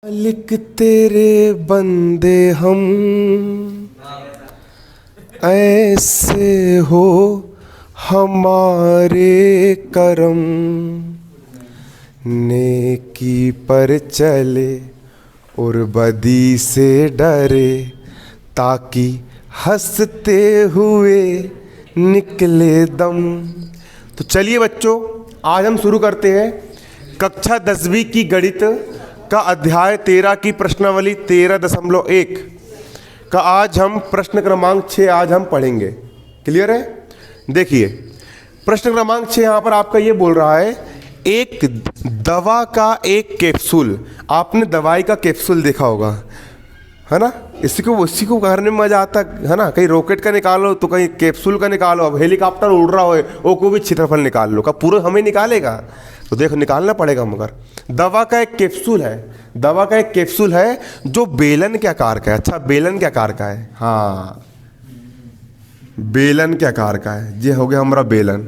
लिख तेरे बंदे हम ऐसे हो हमारे करम, नेकी पर चले और बदी से डरे, ताकि हंसते हुए निकले दम। तो चलिए बच्चों, आज हम शुरू करते हैं कक्षा 10वीं की गणित का अध्याय 13 की प्रश्नावली 13.1 का आज हम प्रश्न क्रमांक 6 आज हम पढ़ेंगे। क्लियर है? देखिए प्रश्न क्रमांक 6 यहाँ पर आपका ये बोल रहा है, एक दवा का एक कैप्सूल। आपने दवाई का कैप्सूल देखा होगा, है ना? इसी को करने में मजा आता है ना। कहीं रॉकेट का निकालो तो कहीं कैप्सूल का निकालो। अब हेलीकॉप्टर उड़ रहा हो वो को भी क्षेत्रफल निकाल लो, का पूरा हमें निकालेगा? तो देखो निकालना पड़ेगा। मगर दवा का एक कैप्सूल है, दवा का एक कैप्सूल है जो बेलन के आकार का है। अच्छा, बेलन के आकार का है। हाँ, बेलन के आकार का है। ये हो गया हमारा बेलन।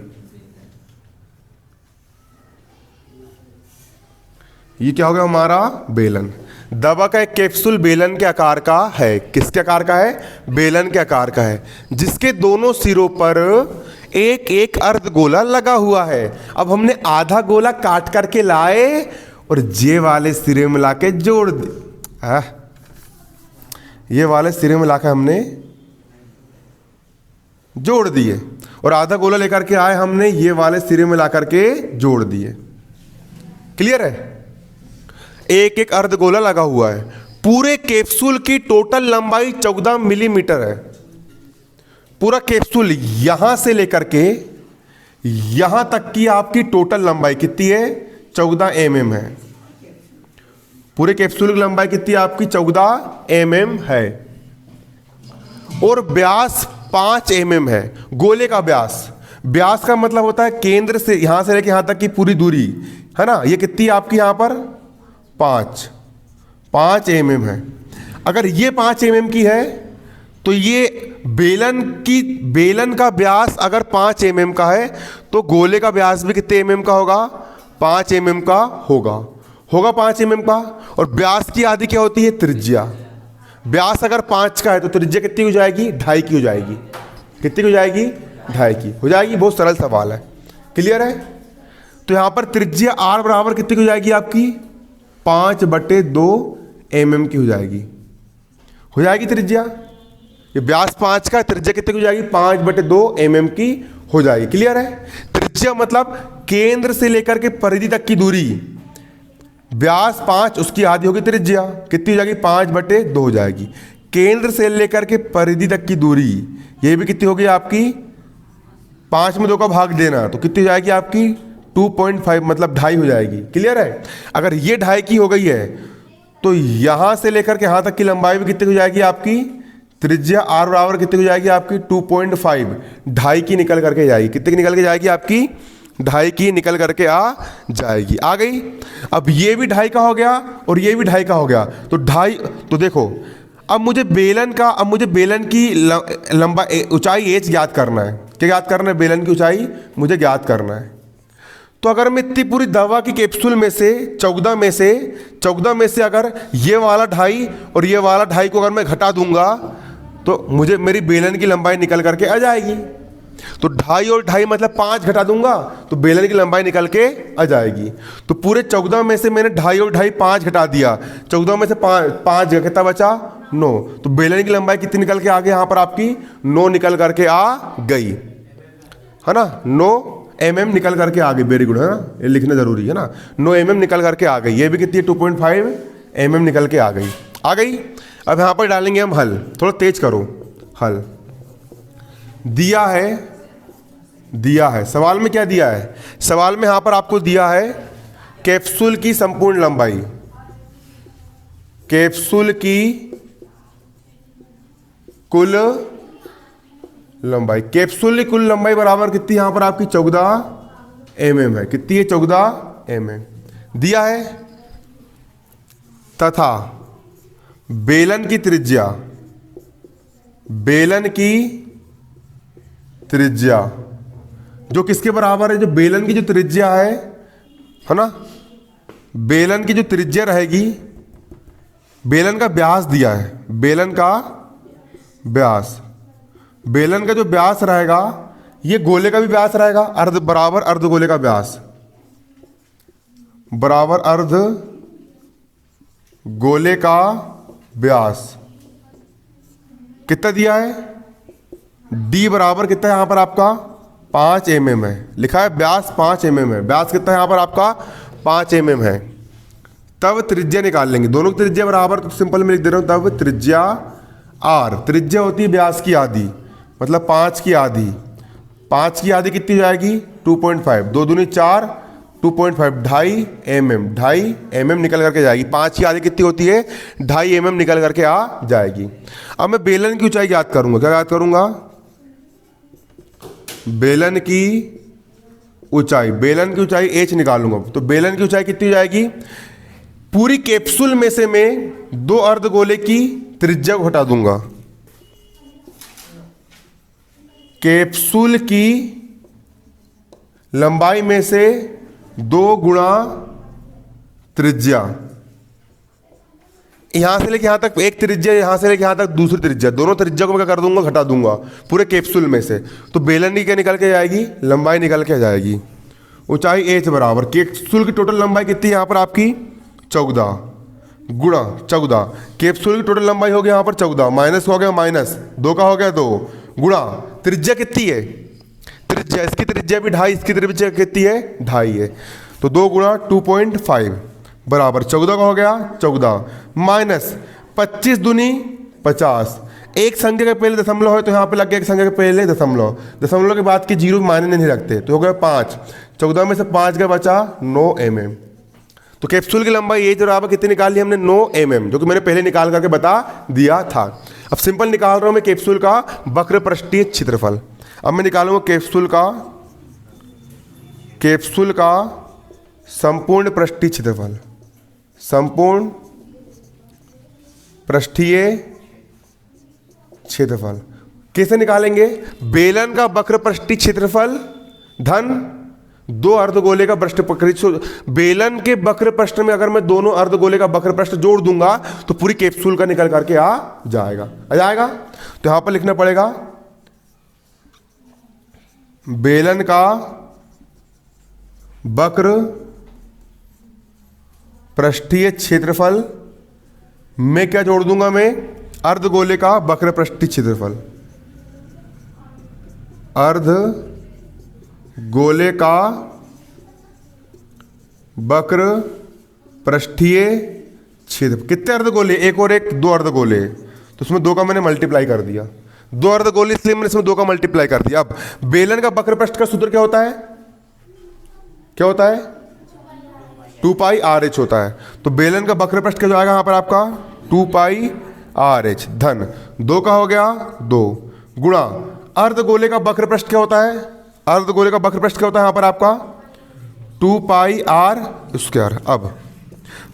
ये क्या हो गया हमारा बेलन। दवा का एक कैप्सूल बेलन के आकार का है। किसके आकार का है? बेलन के आकार का है, जिसके दोनों सिरों पर एक एक अर्ध गोला लगा हुआ है। अब हमने आधा गोला काट करके लाए और ये वाले सिरे में लाके जोड़ दिए। ये वाले सिरे में लाकर हमने जोड़ दिए और आधा गोला लेकर के आए हमने ये वाले सिरे में ला करके जोड़ दिए। क्लियर है? एक एक अर्ध गोला लगा हुआ है। पूरे कैप्सूल की टोटल लंबाई 14 मिलीमीटर है। पूरा कैप्सूल यहां से लेकर के यहां तक की आपकी टोटल लंबाई कितनी है? 14 mm है। पूरे कैप्सूल की लंबाई कितनी है आपकी? 14 mm है। और व्यास 5 mm है। गोले का व्यास, व्यास का मतलब होता है केंद्र से यहां से लेकर यहां तक की पूरी दूरी, है ना? ये कितनी है आपकी यहां पर? 5 mm है। अगर ये 5 mm की है तो ये बेलन का व्यास अगर 5 mm का है तो गोले का व्यास भी कितने mm का होगा? 5 mm का होगा 5 mm का। और व्यास की आधी क्या होती है? त्रिज्या। व्यास अगर 5 का है तो त्रिज्या कितनी हो जाएगी? 2.5 की हो जाएगी। कितनी हो जाएगी? 2.5 की हो जाएगी। बहुत सरल सवाल है। क्लियर है? तो यहां पर त्रिज्या r बराबर कितनी की हो जाएगी आपकी? 5/2 mm की हो जाएगी। हो जाएगी त्रिज्या। ये व्यास 5 का, त्रिज्या कितनी की हो जाएगी? 5/2 mm की हो जाएगी। क्लियर है? त्रिज्या मतलब केंद्र से लेकर के परिधि तक की दूरी। व्यास 5, उसकी आधी होगी त्रिज्या। कितनी हो जाएगी? 5/2 हो जाएगी। केंद्र से लेकर के परिधि तक की दूरी ये भी कितनी होगी आपकी? 5 में 2 का भाग देना तो कितनी हो जाएगी आपकी? 2.5 मतलब 2.5 हो जाएगी। क्लियर है? अगर ये 2.5 की हो गई है तो यहां से लेकर के यहां तक की लंबाई भी कितनी हो जाएगी आपकी? त्रिज्या r बराबर कितनी हो जाएगी आपकी? 2.5। 2.5 की निकल करके जाएगी। कितने की निकल के जाएगी आपकी? 2.5 की निकल करके आ जाएगी। आ गई? अब ये भी 2.5 का हो गया और ये भी 2.5 का हो गया। तो 2.5, तो देखो अब मुझे बेलन की लंबाई ऊंचाई h ज्ञात करना है। क्या ज्ञात करना है? बेलन की ऊंचाई मुझे ज्ञात करना है। तो अगर मैं इतनी पूरी दवा की कैप्सूल में से 14 में से अगर ये वाला 2.5 और ये वाला 2.5 को अगर मैं घटा दूंगा तो मुझे मेरी बेलन की लंबाई निकल करके आ जाएगी। तो 2.5 और 2.5 मतलब 5 घटा दूंगा तो बेलन की लंबाई निकल के आ जाएगी। तो पूरे 14 में से मैंने 2.5 और 2.5 5 घटा दिया। 14 में से 5 कितना बचा? 9। तो बेलन की लंबाई कितनी निकल के आ गई? यहाँ पर आपकी 9 निकल करके आ गई, है ना? 9 mm निकल करके आ गई। वेरी गुड, है ना? ये लिखना जरूरी है ना। 9 mm निकल करके आ गई। ये भी कितनी है? 2.5 mm निकल के आ गई। अब यहाँ पर डालेंगे हम हल। थोड़ा तेज करो। हल दिया है सवाल में क्या दिया है? सवाल में यहां पर आपको दिया है कैप्सूल की संपूर्ण लंबाई। कैप्सूल की कुल लंबाई, कैप्सूल की कुल लंबाई बराबर कितनी यहां पर आपकी? 14 mm है। कितनी है? 14 mm दिया है। तथा बेलन की त्रिज्या जो किसके बराबर है? जो बेलन की जो त्रिज्या है ना, बेलन की जो त्रिज्या रहेगी बेलन का व्यास दिया है, बेलन का व्यास, बेलन का जो व्यास रहेगा ये गोले का भी व्यास रहेगा, अर्ध बराबर अर्ध गोले का व्यास, बराबर अर्ध गोले का व्यास कितना दिया है, d बराबर कितना है यहां पर आपका 5 mm है, लिखा है व्यास 5 mm है, व्यास कितना है यहां पर आपका 5 mm है। तब त्रिज्या निकाल लेंगे, दोनों की त्रिज्या बराबर, तो सिंपल में लिख दे रहा हूं, तब त्रिज्या r, त्रिज्या होती है व्यास की आधी, मतलब 5 की आधी, 5 की आधी कितनी जाएगी 2.5, 2 दूनी 4, 2.5 2.5 mm, 2.5 mm निकल करके जाएगी, 5 की आधी कितनी होती है 2.5 mm निकल करके आ जाएगी। अब मैं बेलन की ऊंचाई याद करूंगा, क्या याद करूंगा, बेलन की ऊंचाई, बेलन की ऊंचाई h निकालूंगा, तो बेलन की ऊंचाई कितनी जाएगी, पूरी कैप्सूल में से मैं 2 अर्धगोले की त्रिज्या को हटा दूंगा, कैप्सूल की लंबाई में से 2 गुणा त्रिज्या, यहां से लेके यहां तक एक त्रिज्या, यहां से लेके यहां तक दूसरी त्रिज्या, दोनों त्रिज्या को मैं क्या कर दूंगा, घटा दूंगा पूरे कैप्सूल में से, तो बेलन की क्या निकल के जाएगी, लंबाई निकल के जाएगी, ऊंचाई h बराबर कैप्सूल की टोटल लंबाई कितनी है यहां पर आपकी 14 गुणा 14, कैप्सूल की टोटल लंबाई हो गया यहां पर 14, माइनस हो गया माइनस 2 का हो गया 2 गुणा त्रिज्या कितनी है, त्रिज्या इसकी त्रिज्या भी 2.5, इसकी त्रिज्या कितनी है 2.5 है, तो 2 गुणा 2.5 बराबर 14 का हो गया 14, माइनस 25 दूनी 50, एक संख्या के पहले दशमलव है तो यहाँ पे लग गया एक संख्या के पहले दशमलव, दशमलव के बाद के जीरो मायने नहीं रखते, तो हो गया 5, 14 में से 5 का बचा 9 mm, तो कैप्सूल की लंबाई h बराबर कितनी निकाली हमने 9 mm, जो कि मैंने पहले निकाल करके बता दिया था। अब सिंपल निकाल रहा हूं मैं कैप्सूल का वक्र पृष्ठीय क्षेत्रफल, अब मैं निकालूंगा कैप्सूल का संपूर्ण पृष्ठीय क्षेत्रफल, संपूर्ण पृष्ठीय क्षेत्रफल कैसे निकालेंगे, बेलन का वक्र पृष्ठीय क्षेत्रफल धन 2 अर्धगोले का पृष्ठ, बेलन के वक्र पृष्ठ में अगर मैं दोनों अर्धगोले का वक्र पृष्ठ जोड़ दूंगा तो पूरी कैप्सूल का निकल करके आ जाएगा, तो यहां पर लिखना पड़ेगा बेलन का वक्र पृष्ठीय क्षेत्रफल में क्या जोड़ दूंगा मैं, अर्धगोले का वक्र पृष्ठीय क्षेत्रफल, अर्ध गोले का वक्र पृष्ठीय क्षेत्र, कितने अर्धगोले, एक और एक 2 अर्धगोले, तो उसमें 2 का मैंने मल्टीप्लाई कर दिया, 2 अर्धगोले इसलिए मैंने इसमें 2 का मल्टीप्लाई कर दिया। अब बेलन का वक्र पृष्ठ का सूत्र क्या होता है, क्या होता है 2 π/r/h होता है, तो बेलन का वक्र पृष्ठ क्या जाएगा यहां पर आपका 2 π/r/h धन 2 का हो गया 2 गुणा अर्धगोले का वक्र पृष्ठ क्या होता है, अर्धगोले का वक्र पृष्ठ क्या होता है यहां पर आपका 2 πr²। अब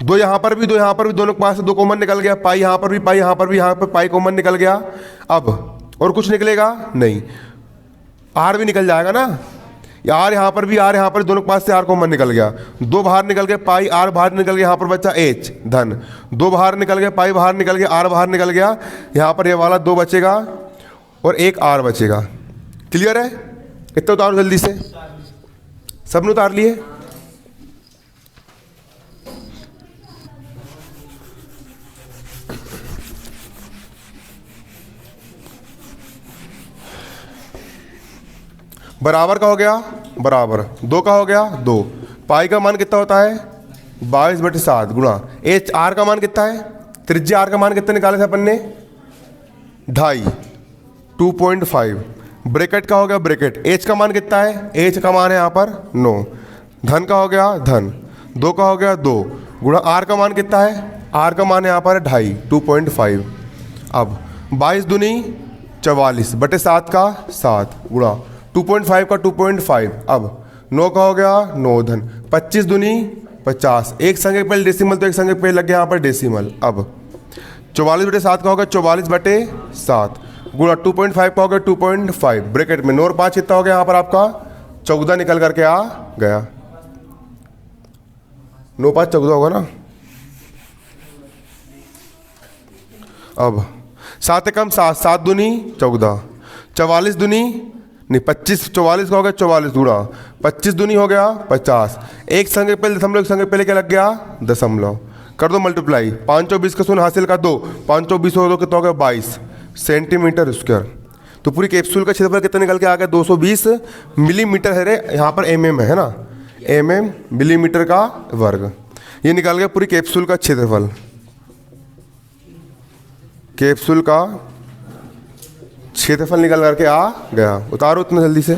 2 यहां पर भी 2 यहां पर भी, दोनों के पास से 2 कॉमन निकल गया, पाई यहां पर भी पाई यहां पर भी, यहां पर पाई कॉमन निकल गया। अब और कुछ निकलेगा नहीं, आर भी निकल जाएगा ना, आर यहां पर भी, आर यहां पर, दोनों के पास से आर कॉमन निकल गया, 2 बाहर निकल गए, पाई आर बाहर निकल गया, यहां पर बचा एच धन 2 बाहर निकल गया, पाई बाहर निकल गया, आर बाहर निकल गया, यहां पर ये वाला 2 बचेगा और एक आर बचेगा। क्लियर है, इतना उतारो जल्दी से, सबने उतार लिए। बराबर का हो गया, बराबर 2 का हो गया 2, पाई का मान कितना होता है 22/7 गुणा एच, आर का मान कितना है, त्रिज्या आर का मान कितना निकाले थे अपन ने 2.5, 2.5 ब्रैकेट का हो गया ब्रैकेट, एच का मान कितना है, एच का मान है यहाँ पर 9, धन का हो गया धन 2 का हो गया 2 गुणा आर का मान कितना है, आर का मान यहाँ पर है 2.5, 2.5। अब 22 दूनी 44/7 का 7 गुणा 2.5 का 2.5, अब 9 का हो गया 9 धन 25 दूनी 50, एक संख्या के पहले डेसिमल तो एक संख्या के पहले लग गया यहाँ पर डेसिमल। अब 44/7 का होगा 44/7 गुणा 2.5 का होगा 2.5 ब्रैकेट में 9 और 5 कितना हो गया यहाँ पर आपका 14 निकल करके आ गया, 9 5 14 होगा ना। अब 7 एकम 7, 7 दूनी 14, 44 दूनी नहीं 25, 44 का हो गया 44 दूना, 25 दूनी हो गया 50, एक संख्या पहले दशमलव, एक संख्या पहले क्या लग गया दशमलव, कर दो मल्टीप्लाई, 520 का शून्य हासिल का 2, 520 हो दो कितना हो गया 22 सेंटीमीटर स्क्वायर। तो पूरी कैप्सूल का क्षेत्रफल कितना निकल के आ गया 220 मिलीमीटर है रे, यहाँ पर mm है ना, mm मिलीमीटर का वर्ग। ये निकल गया पूरी कैप्सूल का क्षेत्रफल, कैप्सूल का क्षेत्रफल निकल करके आ गया। उतारो इतना जल्दी से।